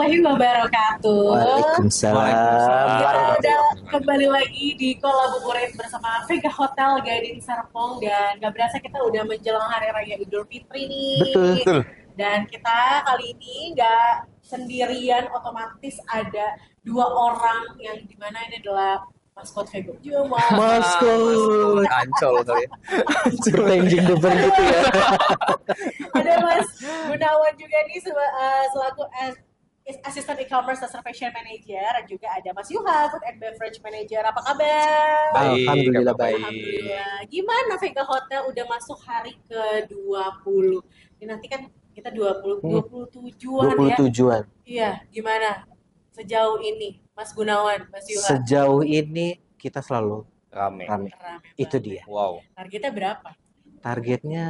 warahmatullahi wabarakatuh. Waalaikumsalam. Kita udah kembali lagi di Kolaborate bersama Vega Hotel Gading Serpong, dan gak berasa kita udah menjelang Hari Raya Idul Fitri nih. Betul. Dan kita kali ini gak sendirian, otomatis ada dua orang yang dimana ini adalah maskot Vega. Maskot. Ancol kali ya. Bertenjing beban gitu ya. Ada Mas Gunawan juga nih selaku Assistant E-commerce Reservation Manager, dan juga ada Mas Yuha, Food and Beverage Manager. Apa kabar? Baik, Alhamdulillah kabar baik. Alhamdulillah. Gimana Vega Hotel udah masuk hari ke-20? Ini nanti kan kita 27-an ya. 27-an. Iya, gimana sejauh ini Mas Gunawan, Mas Yuha? Sejauh ini kita selalu Rame. rame. Rame Itu banget. dia. Wow. Targetnya berapa? Targetnya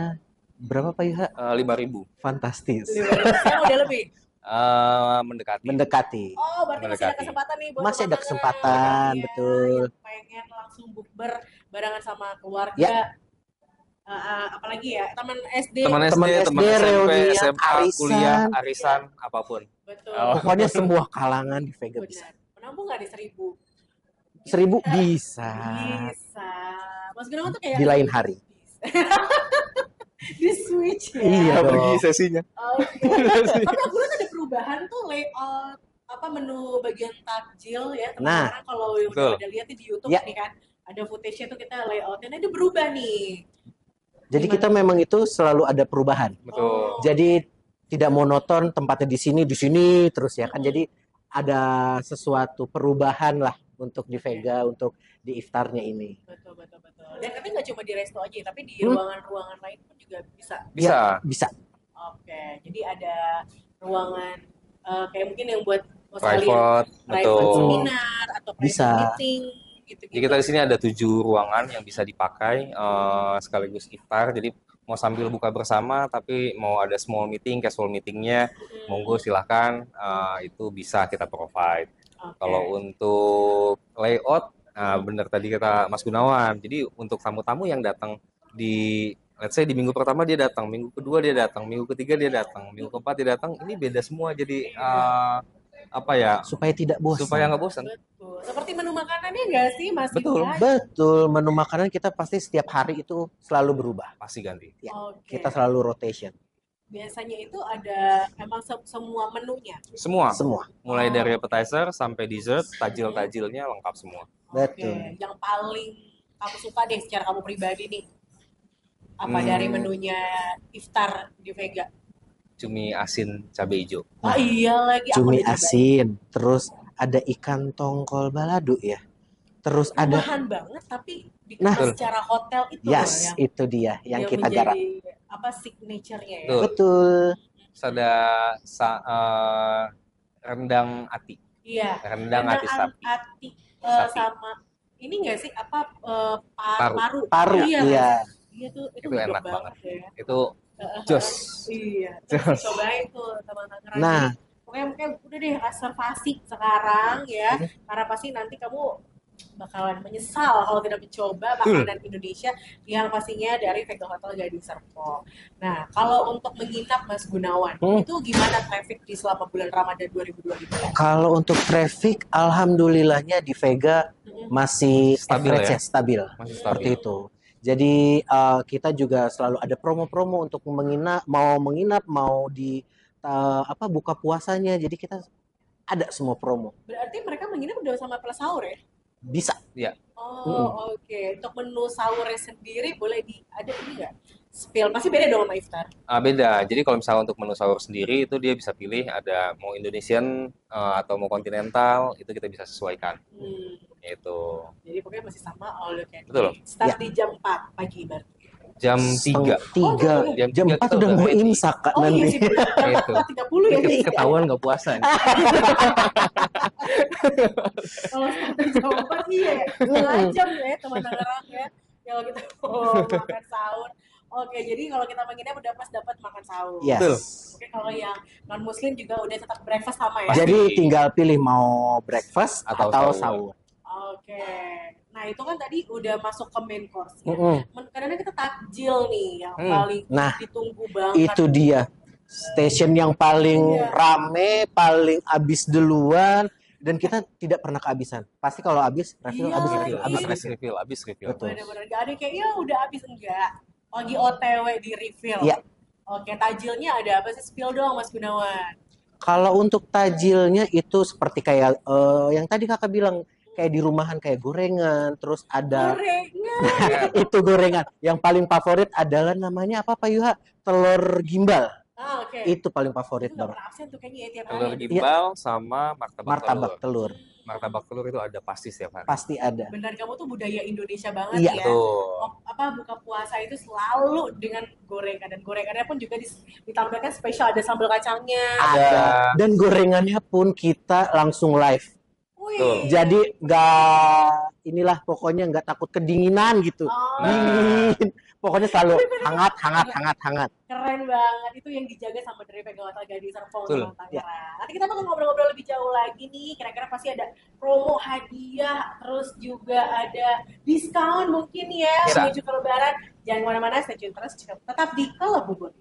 berapa Pak Yuha? 5.000. Fantastis. Sekarang udah lebih. Mendekati. Mendekati. Oh, berarti masih ada Mendekati. kesempatan nih buat Masih ada teman-teman kesempatan, ya, betul. yang pengen langsung bukber barengan sama keluarga. Ya. Apalagi ya, teman SD. Teman Teman SD, teman SD, SMP, reunian, SMA, arisan. kuliah, arisan, apapun. Betul. Oh. Pokoknya semua kalangan di Vega bisa. Benar. Menambung nggak di 1.000? 1.000 bisa. Bisa. Mas Gunawan tuh kayak Di lain hari. di switch ya. Iya dong. Pergi sesinya. Oke. Tapi aku lihat ada perubahan tuh layout menu bagian takjil ya. Nah. Teman-teman kalau yang Betul. udah lihat di YouTube Ya. nih kan, ada footage-nya tuh kita layoutnya. Nah, itu berubah nih. Jadi kita memang itu selalu ada perubahan. Betul. Jadi tidak monoton tempatnya di sini terus ya kan. Jadi ada sesuatu perubahan lah untuk di Vega, untuk di iftarnya ini. Betul. Dan tapi nggak cuma di resto aja, tapi di ruangan-ruangan lain pun juga bisa. Bisa. Ya, bisa. Oke, jadi ada ruangan kayak mungkin yang buat sekalian Private, private betul. seminar atau private Bisa. meeting gitu-gitu. Jadi kita di sini ada 7 ruangan yang bisa dipakai sekaligus iftar. Jadi mau sambil buka bersama, tapi mau ada small meeting, casual meetingnya, monggo silahkan, itu bisa kita provide. Oke. Kalau untuk layout, bener tadi kata Mas Gunawan. Jadi untuk tamu-tamu yang datang di, let's say di minggu pertama dia datang, minggu kedua dia datang, minggu ketiga dia datang, minggu keempat dia datang, ini beda semua. Jadi apa ya? Supaya tidak bosan. Supaya nggak bosan. Betul. Seperti menu makanannya nggak sih, Mas? Betul. Yuha? Betul, menu makanan kita pasti setiap hari itu selalu berubah. Pasti ganti. Ya, Oke. kita selalu rotation. Biasanya itu ada emang semua menunya. Semua. Semua. Mulai dari appetizer sampai dessert, tajil-tajilnya lengkap semua. Betul. Oke. Yang paling kamu suka deh secara kamu pribadi nih, apa dari menunya iftar di Vega? Cumi asin cabai hijau. Oh iya lagi, aku Cumi udah cobain. asin, terus ada ikan tongkol balado ya. Terus ada Rumahan banget, tapi dikemas Betul. secara hotel itu loh yes, yang itu dia yang kita menjadi garap. signature-nya ya. Betul. Betul. Terus ada rendang ati. Iya. Rendang ati sapi. Ati Sapi. sama ini nggak sih Paru. paru? Paru, Iya. iya. Iya tuh itu Itu mantap enak banget ya. Itu jos. Iya. Jos. Cobain tuh teman-teman. Nah. Pokoknya udah deh reservasi sekarang ya, karena pasti nanti kamu bakalan menyesal kalau tidak mencoba makanan Indonesia yang pastinya dari Vega Hotel Gading Serpong. Nah, kalau untuk menginap Mas Gunawan, itu gimana traffic di selama bulan Ramadan 2022? Kalau untuk traffic, alhamdulillahnya di Vega masih Stabil average ya? stabil. Masih Seperti stabil. itu. Jadi kita juga selalu ada promo-promo untuk menginap, mau di buka puasanya. Jadi kita ada semua promo. Berarti mereka menginap udah sama plus sahur ya? Bisa. Ya. Oh, oke. Untuk menu sahurnya sendiri boleh ada ini nggak? Spill, pasti beda dong sama iftar. Beda. Jadi kalau misalnya untuk menu sahur sendiri itu dia bisa pilih ada mau Indonesian atau mau kontinental, itu kita bisa sesuaikan. Itu Jadi pokoknya masih sama all you can Betul. eat. Start Ya. di jam 4 pagi berarti. jam 3. Jam 4 kita udah mau ready. imsak Kak Oh iya nanti. sih, bener. Itu. 4.30 ya. Ketahuan nggak puasa nih. Kalau start di jam 4 iya ya. 2 jam ya teman Tangerang ya. Kalau kita mau makan sahur. Oke, jadi kalau kita menginap udah pas dapat makan sahur. Yes. Betul. Oke, kalau yang non muslim juga udah tetap breakfast sama ya. Pasti. Jadi tinggal pilih mau breakfast Atau atau sahur. sahur. Oke. Nah, itu kan tadi udah masuk ke main course ya. Mm-mm. Kadang-kadang kita takjil nih yang paling Nah, ditunggu banget. Itu dia. Station yang paling Iya. rame, paling habis duluan, dan kita tidak pernah kehabisan. Pasti kalau habis, refill, Iya, habis Refill, refill, iya. habis habis refill. refill, habis refill. Betul. Bener-bener gak ada yang kayak ya udah habis, enggak. Lagi OTW di refill. Iya. Oke, tajilnya ada apa sih? Spill dong Mas Gunawan. Kalau untuk tajilnya itu seperti kayak yang tadi kakak bilang, kayak di rumahan kayak gorengan, terus ada Gorengan. itu gorengan. Yang paling favorit adalah namanya apa Pak Yuha? Telur gimbal. Ah, oke. Itu paling favorit Itu nggak banget. pernah absen tuh kayaknya ya tiap Telur hari. gimbal sama martabak Martabak telur. telur Martabak telur itu ada pasti setiap hari. pasti ada. Benar, kamu tuh budaya Indonesia banget Iya. ya. Betul. Apa buka puasa itu selalu dengan gorengan, dan gorengannya pun juga ditampilkan spesial, ada sambal kacangnya. Ada. Dan gorengannya pun kita langsung live. Wih. Jadi inilah pokoknya nggak takut kedinginan gitu. Oh, Dingin. Pokoknya selalu hangat. keren banget. Itu yang dijaga sama dari Vega Hotel Gading Serpong Betul. sama Tangerang. Nanti kita bakal ngobrol-ngobrol lebih jauh lagi nih. Kira-kira pasti ada promo hadiah, terus juga ada diskon mungkin ya Bisa. menuju ke Lebaran. Jangan kemana-mana, stay tune terus. Tetap di Kalau Bubur.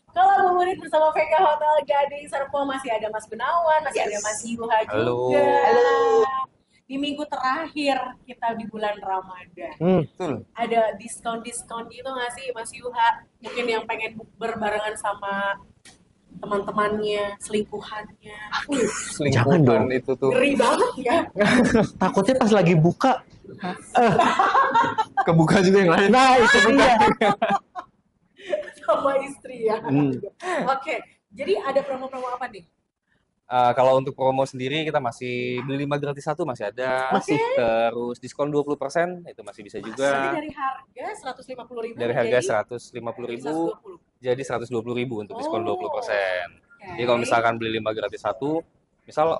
Kalau Buburit bersama Vega Hotel Gading Serpong, masih ada Mas Gunawan, masih ada Mas Yuha Halo. juga. Halo. Di minggu terakhir kita di bulan Ramadan. Betul. Ada diskon-diskon gitu nggak sih Mas Yuha? Mungkin yang pengen berbarengan sama teman-temannya, selingkuhannya. Jangan dong. Selingkuhan itu tuh Ngeri banget ya. Takutnya pas lagi buka. kebuka juga yang lain. Nah, itu dia. Sama istri ya. Oke, jadi ada promo-promo apa nih? Kalau untuk promo sendiri kita masih beli 5 gratis 1 masih ada. Masih. Terus diskon 20% itu masih bisa Jadi juga. dari harga 150.000 Dari harga 150.000 120. jadi 120.000 untuk diskon Oh. 20%. Oke. Jadi kalau misalkan beli 5 gratis 1, misal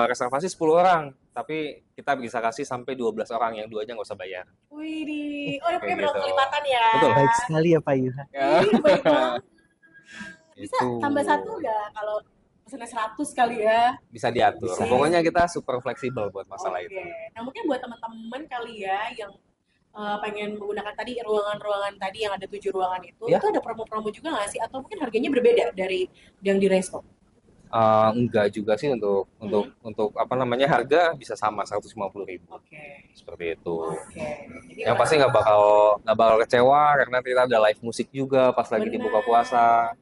reservasi 10 orang, tapi kita bisa kasih sampai 12 orang, yang 2-nya nggak usah bayar. Wih, oh ya pakai Kayak berapa gitu. kelipatan ya? Betul. Baik sekali ya Pak Yuha. Ih, baik banget. Bisa Itu tambah satu nggak kalau pesannya 100 kali ya? bisa diatur. Bisa. Pokoknya kita super fleksibel buat masalah Oke. itu. Nah mungkin buat teman-teman kali ya yang pengen menggunakan tadi ruangan-ruangan tadi yang ada 7 ruangan Ya. itu ada promo-promo juga nggak sih? Atau mungkin harganya berbeda dari yang di resto? Enggak juga sih untuk apa namanya, harga bisa sama 150.000 Oke. seperti itu. Oke. Jadi Yang pasti nggak bakal kecewa karena kita ada live musik juga pas lagi Benar. dibuka puasa.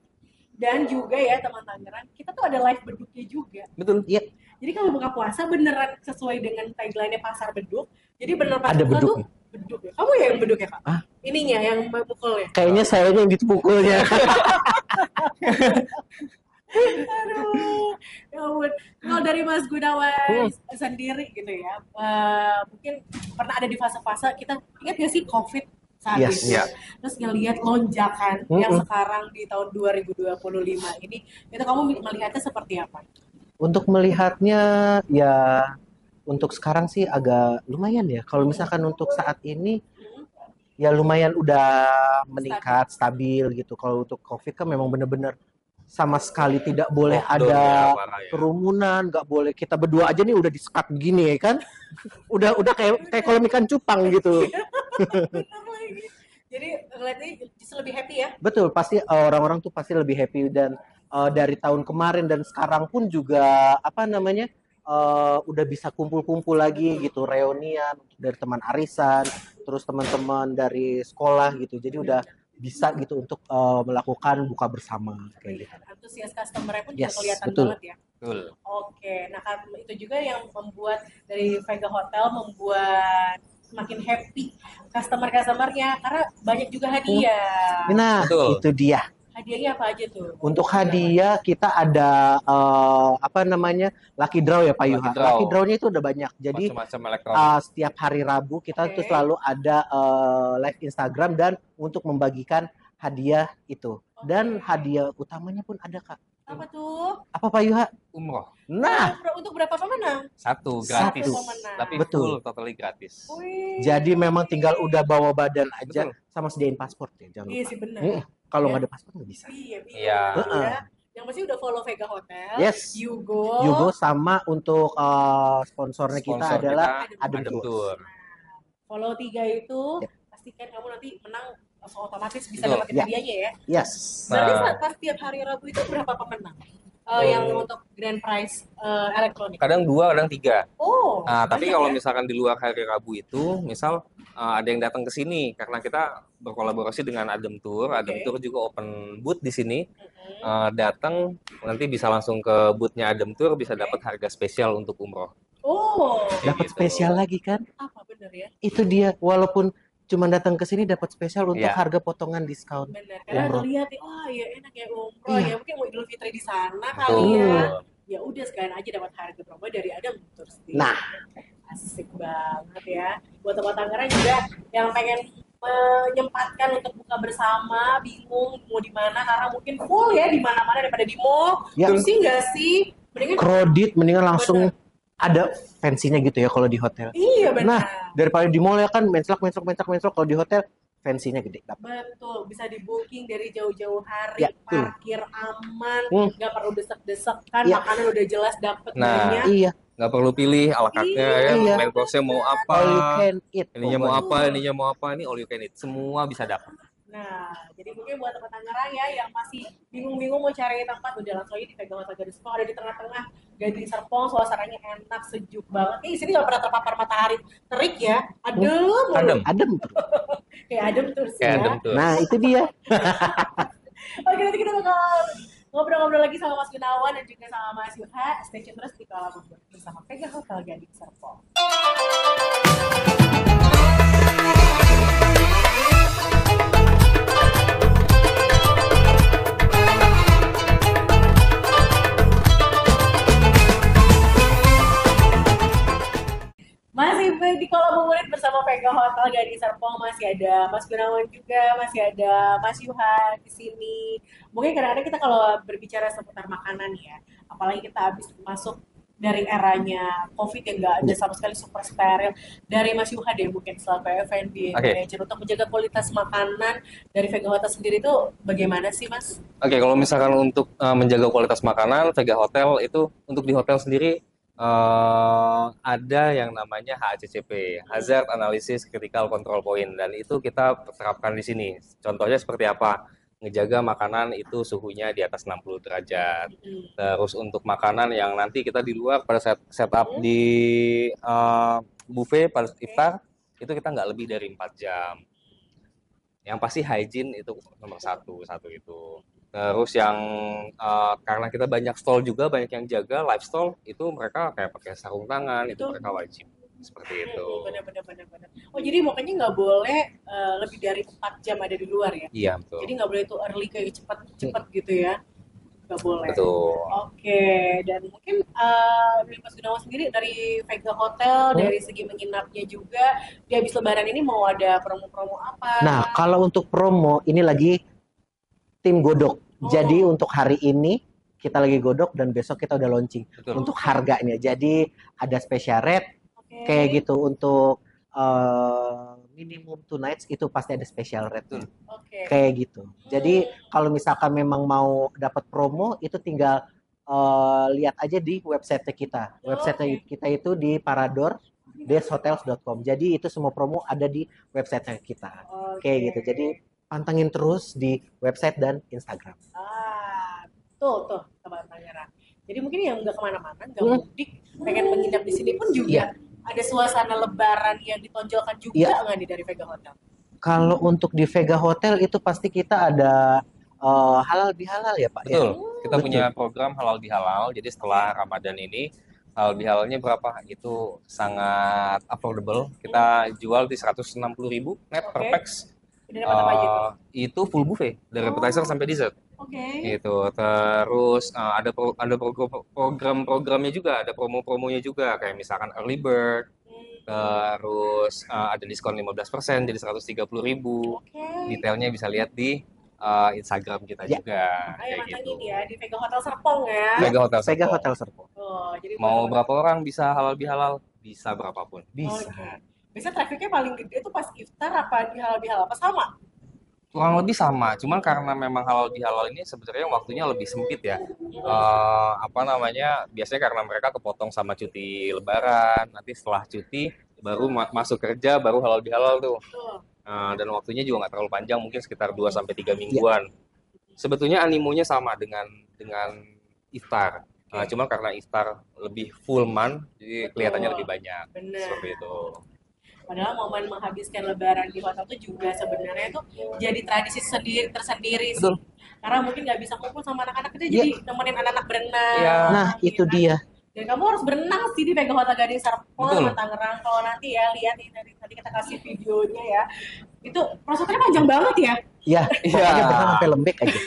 Dan juga ya teman Tangerang, kita tuh ada live beduknya juga. Betul. Iya, Jadi kalau buka puasa beneran sesuai dengan tagline-nya pasar beduk. Jadi bener pas Ada buka beduk. tuh beduk ya. Kamu ya yang beduk ya, Kak? Ah? Ininya yang memukul ya. kayaknya sayanya yang dipukulnya. Aduh, ya ampun. Kalau dari Mas Gunawan sendiri gitu ya, mungkin pernah ada di fase-fase kita ingat gak sih COVID saat Yes. itu, Iya. terus ngelihat lonjakan yang sekarang di tahun 2025 ini, itu kamu melihatnya seperti apa? Untuk melihatnya ya untuk sekarang sih agak lumayan ya. Kalau misalkan untuk saat ini ya lumayan udah meningkat, stabil gitu. Kalau untuk COVID kan memang bener-bener sama sekali tidak boleh Lockdown ada ya, parah ya. kerumunan, nggak boleh. Kita berdua aja nih udah di-sekat begini ya kan. Udah kayak kolam ikan cupang gitu. Bener lagi. Jadi ngeliatnya justru lebih happy ya. Betul, pasti orang-orang tuh pasti lebih happy dan dari tahun kemarin dan sekarang pun juga apa namanya udah bisa kumpul-kumpul lagi gitu, reunian dari teman arisan, terus teman-teman dari sekolah gitu. Jadi udah bisa gitu untuk melakukan buka bersama kayak gitu. Antusias customer-nya pun juga Yes, kelihatan betul. banget ya. Betul. Oke, nah kan itu juga yang membuat dari Vega Hotel membuat semakin happy customer-customernya karena banyak juga hadiah. Nah, Betul. itu dia. Hadiahnya apa aja tuh? Untuk hadiah kita ada apa namanya lucky draw ya Pak Lucky Yuha. draw. Lucky draw-nya itu udah banyak. Jadi Macam-macam elektronik. setiap hari Rabu kita Oke. tuh selalu ada live Instagram dan untuk membagikan hadiah itu. Dan hadiah utamanya pun ada Kak. Apa tuh? Apa Pak Yuha? Umroh. Nah, Untuk berapa pemenang? Satu gratis. Satu pemenang. Tapi Betul. full totally gratis. Wih. jadi memang tinggal udah bawa badan aja Betul. sama sediain paspor ya, jangan Iya lupa. sih benar. Kalau ya. nggak ada paspor nggak bisa. Iya, bingung Iya. nanti ya. Yang pasti udah follow Vega Hotel, Yes. Yugo, Yugo sama untuk sponsornya kita Sponsor adalah kita Adem Adem Tours. Tour. follow 3 itu, Yep. pastikan kamu nanti menang langsung otomatis bisa Betul. dapetin Ya. hadiahnya ya. Yes. Berarti Nah. pas tiap hari Rabu itu berapa pemenang? Yang untuk grand prize elektronik. Kadang 2, kadang 3. Oh, Nah, tapi banyak kalau ya? misalkan di luar hari Rabu itu, misal ada yang datang ke sini karena kita berkolaborasi dengan Adem Tour. Adem Oke. Tour juga open booth di sini. Mhm. Datang nanti bisa langsung ke boothnya Adem Tour, bisa Oke. dapat harga spesial untuk umroh. Oh, Kayak Dapat gitu. spesial lagi kan? apa bener ya? Itu dia, walaupun cuma datang ke sini dapat spesial untuk Iya. harga potongan diskon. Bener, karena Umroh. ngeliat nih, oh ya enak ya umroh Iya. ya, mungkin mau Idul Fitri di sana Betul. kali ya. Ya udah sekalian aja dapat harga promo dari Adem Tour sih. Nah. Asik banget ya. Buat teman Tangerang juga yang pengen menyempatkan untuk buka bersama, bingung mau di mana karena mungkin full ya di mana-mana daripada di mall. Ya. Pusing nggak sih? Mendingan Kredit mendingan langsung ada fancy-nya gitu ya kalau di hotel. iya benar. Nah, daripada di mall ya kan mencelak kalau di hotel fancy-nya gede. Betul, bisa di booking dari jauh-jauh hari, Ya, betul. parkir aman, Hmm. nggak perlu desek-desekan, Ya. makanan udah jelas dapet Nah. banyak. Iya, Nggak perlu pilih ala carte ya, Iya. main course-nya mau apa, all you can eat. ininya mau pokoknya. apa, ininya mau apa, ini all you can eat. Semua bisa dapat. Nah, jadi mungkin buat teman Tangerang ya yang masih bingung-bingung mau cari tempat, udah langsung aja di Vega Hotel Gading Serpong, ada di tengah-tengah Gading Serpong, suasananya enak, sejuk banget. Di sini nggak pernah terpapar matahari terik ya, adem. Adem. Adem. Kayak adem terus Kayak ya. Adem Tour. Nah, itu dia. Oke, nanti kita bakal ngobrol-ngobrol lagi sama Mas Gunawan dan juga sama Mas Yuha. Stay tune terus di Kuala Lumpur bersama Vega Hotel Gading Serpong. Masih di Kuala bersama Vega Hotel Gading Serpong, masih ada Mas Gunawan juga, masih ada Mas Yuha di sini. Mungkin kadang-kadang kita kalau berbicara seputar makanan ya, apalagi kita habis masuk dari eranya COVID yang nggak ada sama sekali super steril. Dari Mas Yuha deh mungkin selaku F&B Oke. manager untuk menjaga kualitas makanan dari Vega Hotel sendiri itu bagaimana sih Mas? Oke, kalau misalkan untuk menjaga kualitas makanan, Vega Hotel itu untuk di hotel sendiri ada yang namanya HACCP, Hazard Analysis Critical Control Point, dan itu kita terapkan di sini. Contohnya seperti apa? Ngejaga makanan itu suhunya di atas 60 derajat. Terus untuk makanan yang nanti kita di luar pada saat setup di buffet pada iftar, itu kita nggak lebih dari 4 jam. Yang pasti hygiene itu nomor satu itu. Terus yang karena kita banyak stall juga, banyak yang jaga live stall, itu mereka kayak pakai sarung tangan, itu mereka wajib seperti itu. Benar. Oh jadi makanya nggak boleh lebih dari 4 jam ada di luar ya? Iya betul. Jadi nggak boleh itu early kayak cepet gitu ya? Nggak boleh. Betul. Oke, dan mungkin dari Mas Gunawan sendiri dari Vega Hotel, dari segi menginapnya juga, di habis Lebaran ini mau ada promo-promo apa? Nah, kalau untuk promo ini lagi tim godok. Jadi untuk hari ini kita lagi godok dan besok kita udah launching. Betul. Untuk harganya. Jadi ada special rate Oke. kayak gitu untuk minimum 2 nights itu pasti ada special rate. Oke. Kayak gitu. Jadi kalau misalkan memang mau dapat promo itu tinggal lihat aja di website kita. Website kita itu di parador-hotels.com. Jadi itu semua promo ada di website kita. Kayak gitu. Jadi pantengin terus di website dan Instagram. Tuh, Teman Tangerang. Jadi mungkin yang nggak kemana-mana, nggak mudik, pengen menginap di sini pun juga ada suasana Lebaran yang ditonjolkan juga nggak nih dari Vega Hotel? Kalau untuk di Vega Hotel itu pasti kita ada halal bihalal ya Pak? Betul. Ya? Kita punya program halal bihalal. Jadi setelah Ramadan ini halal bihalalnya berapa? Itu sangat affordable. Kita jual di 160.000 net per pax. Udah dapat apa aja tuh? Itu full buffet dari appetizer sampai dessert. Oke. Gitu. Terus ada program-programnya juga, ada promo-promonya juga kayak misalkan early bird. Terus ada diskon 15% jadi 130.000. Detailnya bisa lihat di Instagram kita juga. Ayo Kayak mantengin gitu. ya di Vega Hotel Serpong ya. Vega Hotel Vega Serpong. Hotel Serpong. Jadi Mau berapa orang bisa halal bihalal? Bisa berapapun. Bisa. Biasanya trafficnya paling gede tuh pas iftar apa di halal bihalal apa sama? Kurang lebih sama, cuman karena memang halal bihalal ini sebenarnya waktunya lebih sempit ya. Apa namanya? Biasanya karena mereka kepotong sama cuti Lebaran, nanti setelah cuti baru masuk kerja, baru halal bihalal tuh. Betul. Dan waktunya juga nggak terlalu panjang, mungkin sekitar 2 sampai 3 Ya, mingguan. Sebetulnya animonya sama dengan iftar. Oke. Cuma karena iftar lebih full month, jadi kelihatannya Betul. lebih banyak. Benar. Seperti itu. Padahal momen menghabiskan lebaran di hotel itu juga sebenarnya itu jadi tradisi sendiri tersendiri sih. Betul. Karena mungkin nggak bisa kumpul sama anak-anak itu ya. jadi nemenin anak-anak berenang. Iya. Nah, gitu itu kan. dia. Dan kamu harus berenang sih di Mega Hotel Gading Serpong Betul. sama Tangerang. Kalau nanti ya lihat nih tadi kita kasih videonya ya. Itu prosotannya panjang banget ya. Ya, Iya. pokoknya berenang sampai lembek aja.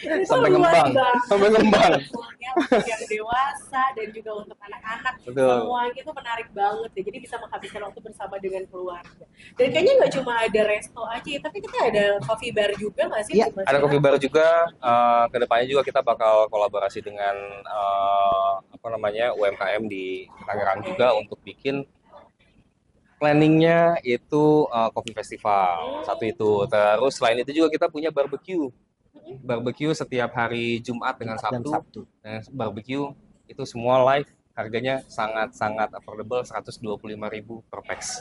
Itu Sampai luas ngembang. banget. Sampai ngembang. Poolnya untuk yang dewasa dan juga untuk anak-anak. Betul. Semuanya itu menarik banget ya. Jadi bisa menghabiskan waktu bersama dengan keluarga. Dan kayaknya nggak cuma ada resto aja ya, tapi kita ada coffee bar juga nggak sih? Iya. Mas Ada Ilham? coffee bar juga. Kedepannya juga kita bakal kolaborasi dengan apa namanya UMKM di Tangerang juga untuk bikin planningnya itu coffee festival. Satu itu. Terus selain itu juga kita punya barbecue. Barbecue setiap hari Jumat dengan Dan Sabtu. Sabtu. Dan barbecue itu semua live. Harganya sangat-sangat affordable, 125.000 per pax.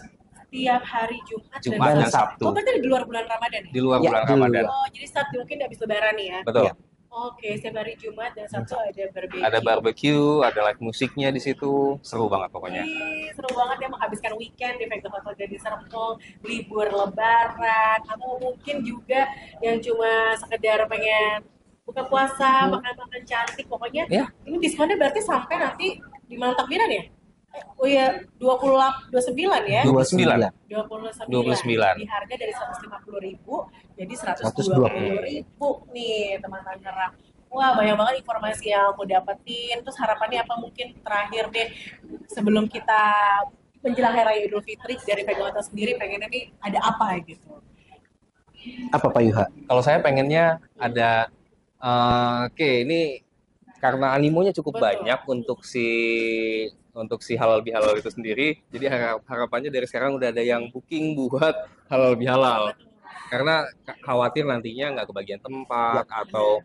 Tiap hari Jumat, Jumat dan Sabtu. Oh, berarti di luar bulan Ramadan ya? Di luar Ya, bulan di Ramadan. luar. Oh, jadi start mungkin habis lebaran nih ya? Betul. Iya. Oke, setiap hari Jumat dan Sabtu ada barbecue. Ada barbecue, ada live musiknya di situ. Seru banget pokoknya. Ih, seru banget ya menghabiskan weekend di Vega Hotel Gading Serpong, libur lebaran, atau mungkin juga yang cuma sekedar pengen buka puasa, makan-makan cantik. Pokoknya Ya. ini diskonnya berarti sampai nanti di malam takbiran ya? Oh iya, 29 ya? 29. 29. Di harga dari 150.000 jadi 120.000 nih teman Tangerang. Wah, banyak banget informasi yang aku dapetin. Terus harapannya apa mungkin terakhir deh sebelum kita menjelang Hari Raya Idul Fitri dari Vega Hotel sendiri pengennya nih ada apa gitu. Apa Pak Yuha? Kalau saya pengennya ada, oke ini karena animonya cukup Betul. banyak untuk si halal bihalal itu sendiri. Jadi harapannya dari sekarang udah ada yang booking buat halal bihalal. Karena khawatir nantinya nggak kebagian tempat atau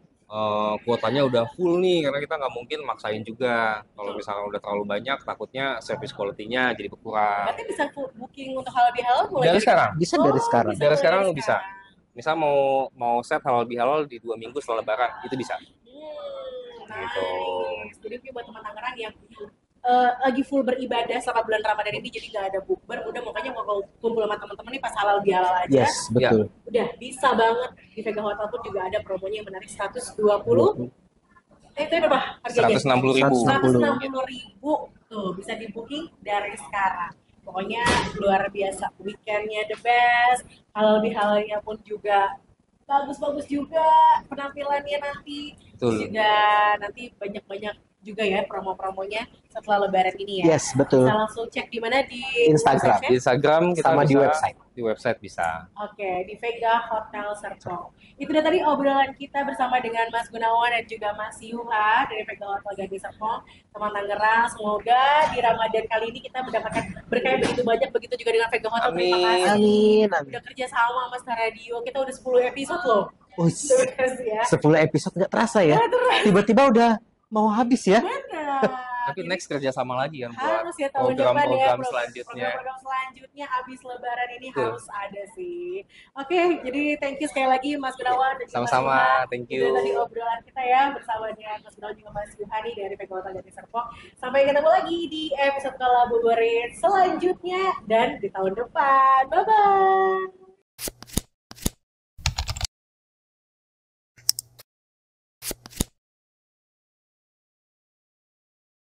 kuotanya udah full nih, karena kita nggak mungkin maksain juga. Kalau misalkan udah terlalu banyak, takutnya service quality-nya jadi berkurang. Berarti bisa booking untuk halal bihalal mulai Dari sekarang, Bisa dari sekarang. bisa dari mulai sekarang dari bisa. Misal mau set halal bihalal di 2 minggu setelah Lebaran, itu bisa. Gitu. Nice. Jadi mungkin buat teman Tangerang yang lagi full beribadah selama bulan Ramadan ini jadi nggak ada bukber, udah makanya mau kumpul sama teman-teman nih pas halal bihalal aja. Yes, betul. Udah bisa banget di Vega Hotel pun juga ada promonya yang menarik 120. Itu berapa harganya? 160.000. 160.000 tuh bisa di booking dari sekarang. Pokoknya luar biasa, weekendnya the best, halal bihalalnya pun juga bagus-bagus juga penampilannya nanti. Betul. Juga nanti banyak-banyak juga ya promo-promonya setelah lebaran ini ya. Yes, betul. Bisa langsung cek di mana di Instagram. Di Instagram kita Sama bisa, di website. Di website bisa. Oke, di Vega Hotel Serpong. Itu udah tadi obrolan kita bersama dengan Mas Gunawan dan juga Mas Yuha dari Vega Hotel Gading Serpong, teman Tangerang. Semoga di Ramadan kali ini kita mendapatkan berkah yang begitu banyak, begitu juga dengan Vega Hotel. Terima Amin. kasih. Amin, amin. Udah kerja sama sama Star Radio. Kita udah 10 episode loh. Ush, Terima kasih ya. 10 episode nggak terasa ya. Nggak terasa. Tiba-tiba udah mau habis ya. Benar. Tapi next kerja sama lagi kan buat harus ya tahun depan ya program-program selanjutnya. program selanjutnya habis lebaran ini Betul. harus ada sih. Oke, jadi thank you sekali lagi Mas Gunawan dan juga Mas Sama-sama, Yuha. thank Itu you. tadi obrolan kita ya bersama dengan Mas Gunawan juga Mas Yuhani dari Vega Hotel Gading Serpong. Sampai ketemu lagi di episode Kolaborator selanjutnya dan di tahun depan. Bye bye.